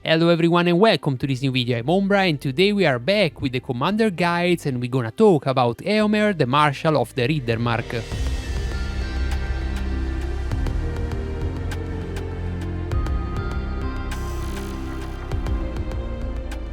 Hello everyone and welcome to this new video. I'm Ombra and today we are back with the commander guides and we're gonna talk about Eomer, the Marshal of the Riddermark.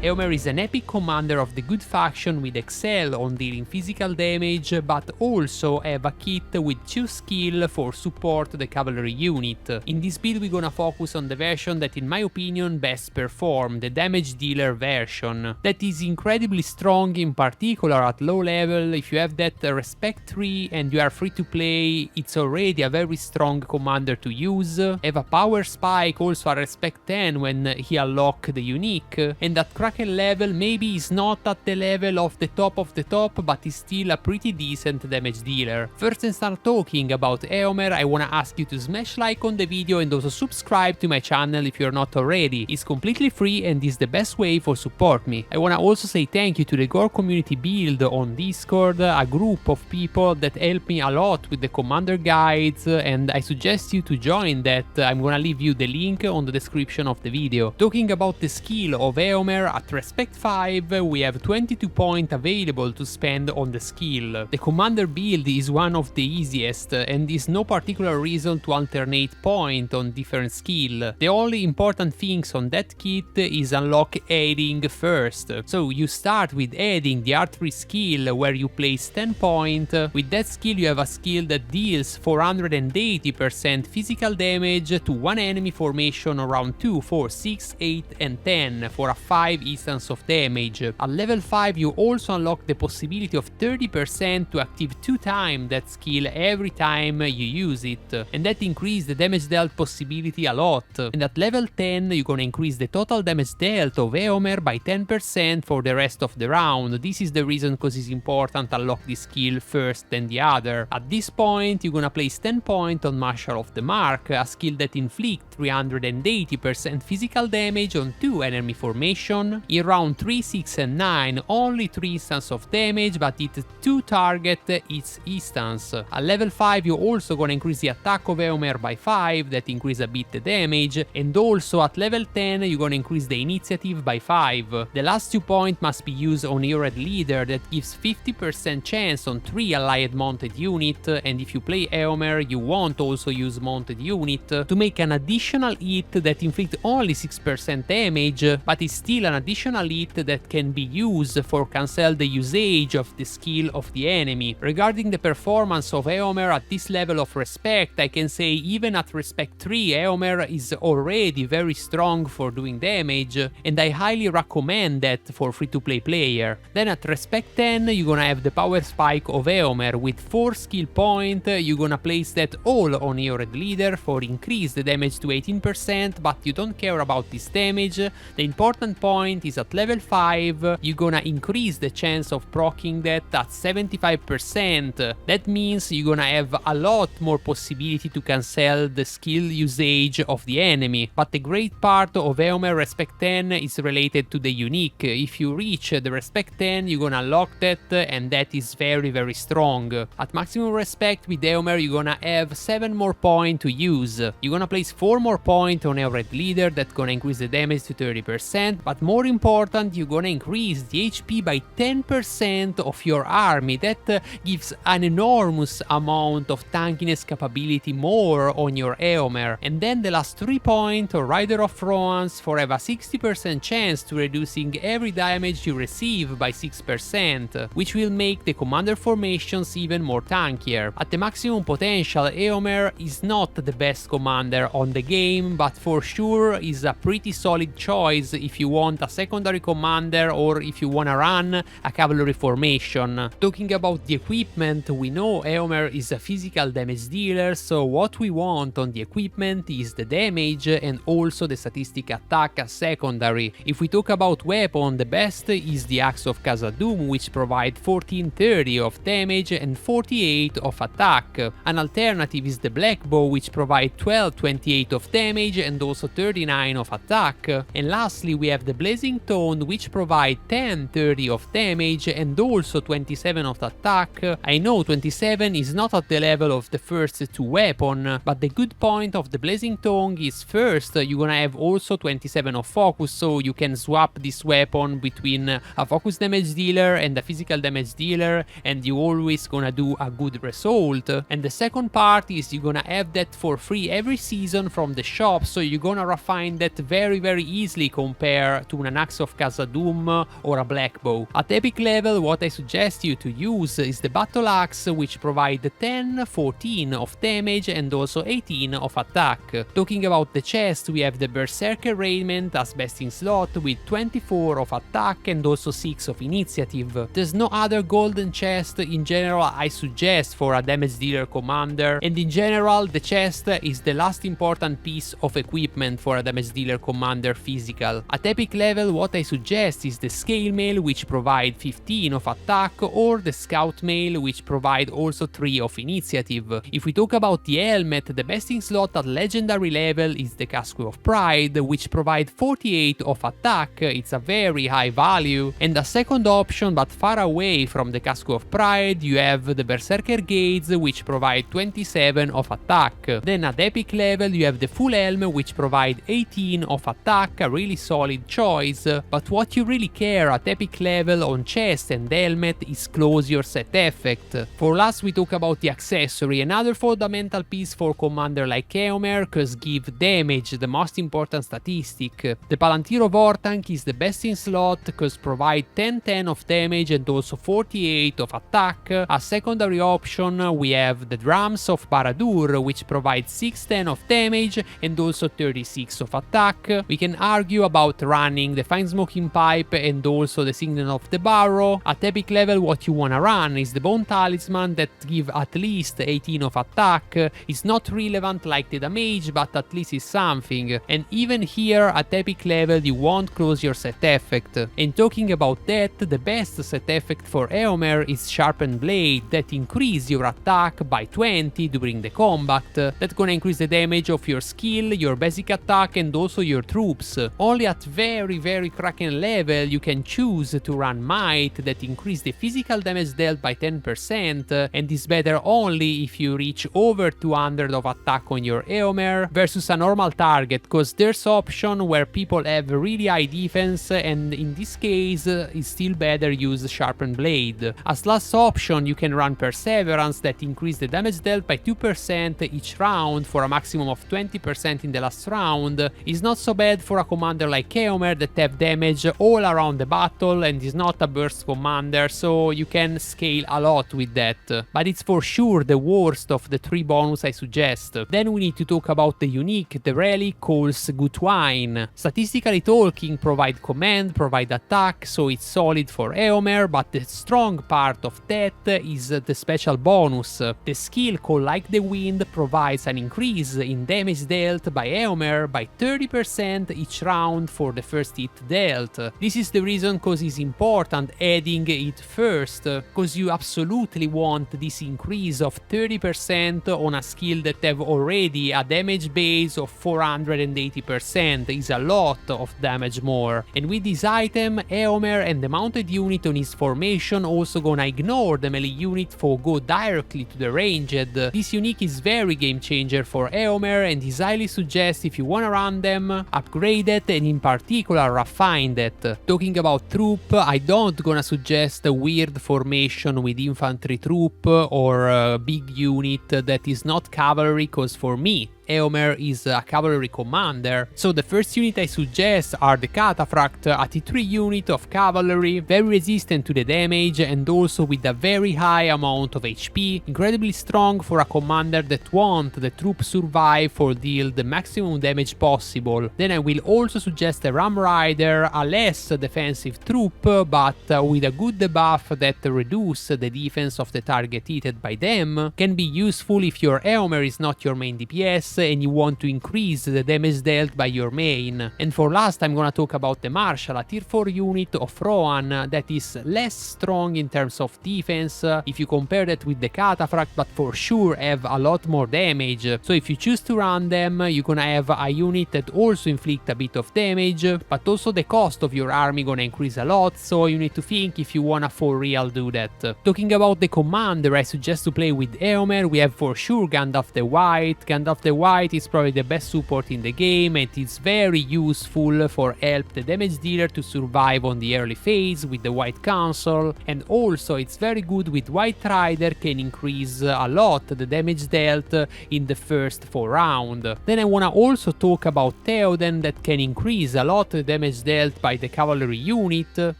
Eomer is an epic commander of the good faction with excel on dealing physical damage, but also have a kit with 2 skill for support the cavalry unit. In this build we're gonna focus on the version that in my opinion best perform, the damage dealer version. That is incredibly strong, in particular at low level. If you have that respect 3 and you are free to play, it's already a very strong commander to use. Have a power spike also at respect 10 when he unlock the unique, and at level maybe is not at the level of the top, but is still a pretty decent damage dealer. First and start talking about Eomer, I wanna ask you to smash like on the video and also subscribe to my channel if you're not already. It's completely free and is the best way for support me. I wanna also say thank you to the Gore community build on Discord, a group of people that help me a lot with the commander guides, and I suggest you to join that. I'm gonna leave you the link on the description of the video. Talking about the skill of Eomer, at respect 5 we have 22 points available to spend on the skill. The commander build is one of the easiest and is no particular reason to alternate point on different skill. The only important things on that kit is unlock adding first. So you start with adding the archery skill where you place 10 points. With that skill you have a skill that deals 480% physical damage to one enemy formation around 2, 4, 6, 8 and 10 for a 5 instance of damage. At level 5 you also unlock the possibility of 30% to active 2 times that skill every time you use it, and that increases the damage dealt possibility a lot. And at level 10 you're gonna increase the total damage dealt of Eomer by 10% for the rest of the round. This is the reason cause it's important to unlock this skill first than the other. At this point you're gonna place 10 points on Marshal of the Mark, a skill that inflicts 380% physical damage on 2 enemy formation. In round 3, 6 and 9 only 3 instances of damage, but it 2 target each instance. At level 5 you're also gonna increase the attack of Eomer by 5, that increase a bit the damage, and also at level 10 you're gonna increase the initiative by 5. The last 2 points must be used on your red leader, that gives 50% chance on 3 allied mounted unit, and if you play Eomer you won't also use mounted unit to make an additional hit that inflict only 6% damage, but is still an additional hit that can be used for cancel the usage of the skill of the enemy. Regarding the performance of Eomer at this level of respect, I can say even at respect 3 Eomer is already very strong for doing damage, and I highly recommend that for free to play player. Then at respect 10 you're gonna have the power spike of Eomer with 4 skill points. You're gonna place that all on your red leader for increase the damage to 18%, but you don't care about this damage. The important point is at level 5 you're gonna increase the chance of proccing that at 75%. That means you're gonna have a lot more possibility to cancel the skill usage of the enemy. But the great part of Eomer respect 10 is related to the unique. If you reach the respect 10 you're gonna unlock that, and that is very strong. At maximum respect with Eomer you're gonna have 7 more points to use. You're gonna place 4 more points on your red leader, that's gonna increase the damage to 30%, but more important you're gonna increase the HP by 10% of your army. That gives an enormous amount of tankiness capability more on your Eomer. And then the last 3 points, or Rider of Roans, for have a 60% chance to reducing every damage you receive by 6%, which will make the commander formations even more tankier. At the maximum potential Eomer is not the best commander on the game, but for sure is a pretty solid choice if you want a secondary commander or if you wanna run a cavalry formation. Talking about the equipment, we know Eomer is a physical damage dealer, so what we want on the equipment is the damage and also the statistic attack as secondary. If we talk about weapon, the best is the Axe of Khazad-dûm, which provide 1430 of damage and 48 of attack. An alternative is the Black Bow, which provide 1228 of damage and also 39 of attack. And lastly we have the Blazing Blazing Tone, which provide 10-30 of damage and also 27 of attack. I know 27 is not at the level of the first two weapons, but the good point of the Blazing Tongue is first you're gonna have also 27 of focus, so you can swap this weapon between a focus damage dealer and a physical damage dealer, and you always gonna do a good result. And the second part is you're gonna have that for free every season from the shop, so you're gonna find that very easily compared to an Axe of Khazad-dûm or a Black Bow. At epic level, what I suggest you to use is the Battle Axe, which provide 10, 14 of damage and also 18 of attack. Talking about the chest, we have the Berserker Raiment as best in slot with 24 of attack and also 6 of initiative. There's no other golden chest in general I suggest for a damage dealer commander, and in general the chest is the last important piece of equipment for a damage dealer commander physical. At epic level, what I suggest is the Scale Mail, which provide 15 of attack, or the Scout Mail, which provide also 3 of initiative. If we talk about the helmet, the best in slot at legendary level is the Casque of Pride, which provide 48 of attack. It's a very high value. And a second option, but far away from the Casque of Pride, you have the Berserker Gates, which provide 27 of attack. Then at epic level you have the Full Helm, which provide 18 of attack, a really solid choice. But what you really care at epic level on chest and helmet is Close Your Set effect. For last we talk about the accessory, another fundamental piece for commander like Eomer, cause give damage, the most important statistic. The Palantir of Orthanc is the best in slot, cause provide 10-10 of damage and also 48 of attack. As secondary option we have the Drums of Barad-dûr, which provide 6-10 of damage and also 36 of attack. We can argue about running the Fine Smoking Pipe and also the Signal of the Barrow. At epic level what you wanna run is the Bone Talisman that give at least 18 of attack. It's not relevant like the damage, but at least it's something. And even here at epic level you won't Close Your Set effect. And talking about that, the best set effect for Eomer is Sharpened Blade, that increase your attack by 20 during the combat. That's gonna increase the damage of your skill, your basic attack and also your troops. Only at very Kraken level you can choose to run Might, that increase the physical damage dealt by 10%, and is better only if you reach over 200 of attack on your Eomer versus a normal target, cause there's option where people have really high defense, and in this case it's still better use Sharpened Blade. As last option you can run Perseverance, that increase the damage dealt by 2% each round for a maximum of 20% in the last round. Is not so bad for a commander like Eomer that have damage all around the battle and is not a burst commander, so you can scale a lot with that. But it's for sure the worst of the 3 bonus I suggest. Then we need to talk about the unique. The Relic calls Gutwine. Statistically talking, provide command, provide attack, so it's solid for Eomer, but the strong part of that is the special bonus. The skill called Like the Wind provides an increase in damage dealt by Eomer by 30% each round for the first hit dealt. This is the reason cause it's important adding it first, cause you absolutely want this increase of 30% on a skill that have already a damage base of 480%, is a lot of damage more. And with this item, Eomer and the mounted unit on his formation also gonna ignore the melee unit for go directly to the ranged. This unique is very game changer for Eomer and is highly suggest if you wanna run them, upgrade it and in particular refine it. Talking about troop, I don't gonna suggest a weird formation with infantry troop or a big unit that is not cavalry, cause for me Eomer is a cavalry commander, so the first unit I suggest are the Cataphract, a T3 unit of cavalry, very resistant to the damage and also with a very high amount of HP, incredibly strong for a commander that want the troop survive for deal the maximum damage possible. Then I will also suggest a Ram Rider, a less defensive troop but with a good debuff that reduce the defense of the target hit by them, can be useful if your Eomer is not your main DPS, and you want to increase the damage dealt by your main. And for last, I'm gonna talk about the Marshal, a tier 4 unit of Rohan that is less strong in terms of defense if you compare that with the Cataphract, but for sure have a lot more damage. So if you choose to run them, you're gonna have a unit that also inflict a bit of damage, but also the cost of your army gonna increase a lot, so you need to think if you wanna for real do that. Talking about the commander, I suggest to play with Eomer. We have for sure Gandalf the White. Gandalf the White is probably the best support in the game, and it's very useful for help the damage dealer to survive on the early phase with the White Council, and also it's very good with White Rider, can increase a lot the damage dealt in the first 4 rounds. Then I wanna also talk about Theoden, that can increase a lot the damage dealt by the cavalry unit.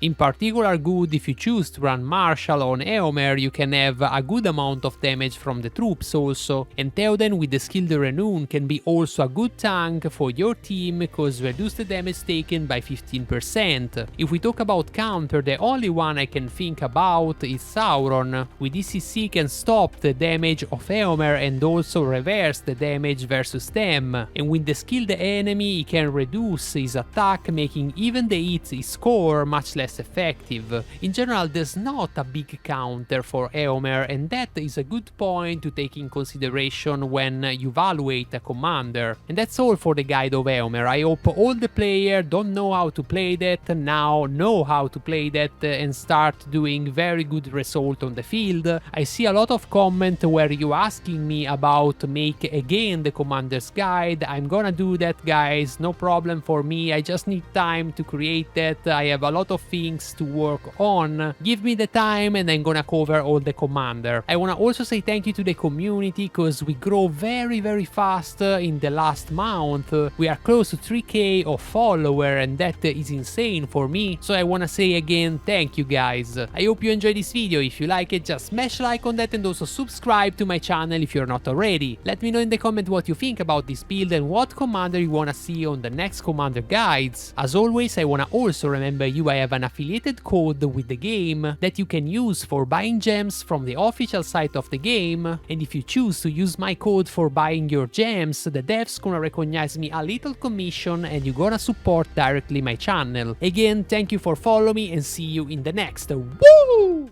In particular good if you choose to run Marshal on Eomer, you can have a good amount of damage from the troops also, and Theoden with the skill the Renown can be also a good tank for your team because reduce the damage taken by 15%. If we talk about counter, the only one I can think about is Sauron. With ECC can stop the damage of Eomer and also reverse the damage versus them, and with the skill the enemy he can reduce his attack, making even the hits he score much less effective. In general, there's not a big counter for Eomer, and that is a good point to take in consideration when you evaluate a commander. And that's all for the guide of Eomer. I hope all the players don't know how to play that now know how to play that and start doing very good result on the field. I see a lot of comment where you asking me about make again the commander's guide. I'm gonna do that, guys, no problem for me. I just need time to create that. I have a lot of things to work on. Give me the time and I'm gonna cover all the commander. I wanna also say thank you to the community because we grow very fast in the last month. We are close to 3k of follower, and that is insane for me. So I wanna say again thank you guys. I hope you enjoyed this video. If you like it, just smash like on that and also subscribe to my channel if you're not already. Let me know in the comment what you think about this build and what commander you wanna see on the next commander guides. As always, I wanna also remember you I have an affiliated code with the game that you can use for buying gems from the official site of the game, and if you choose to use my code for buying your gems, the devs gonna recognize me a little commission and you're gonna support directly my channel. Again, thank you for following me and see you in the next. Woo!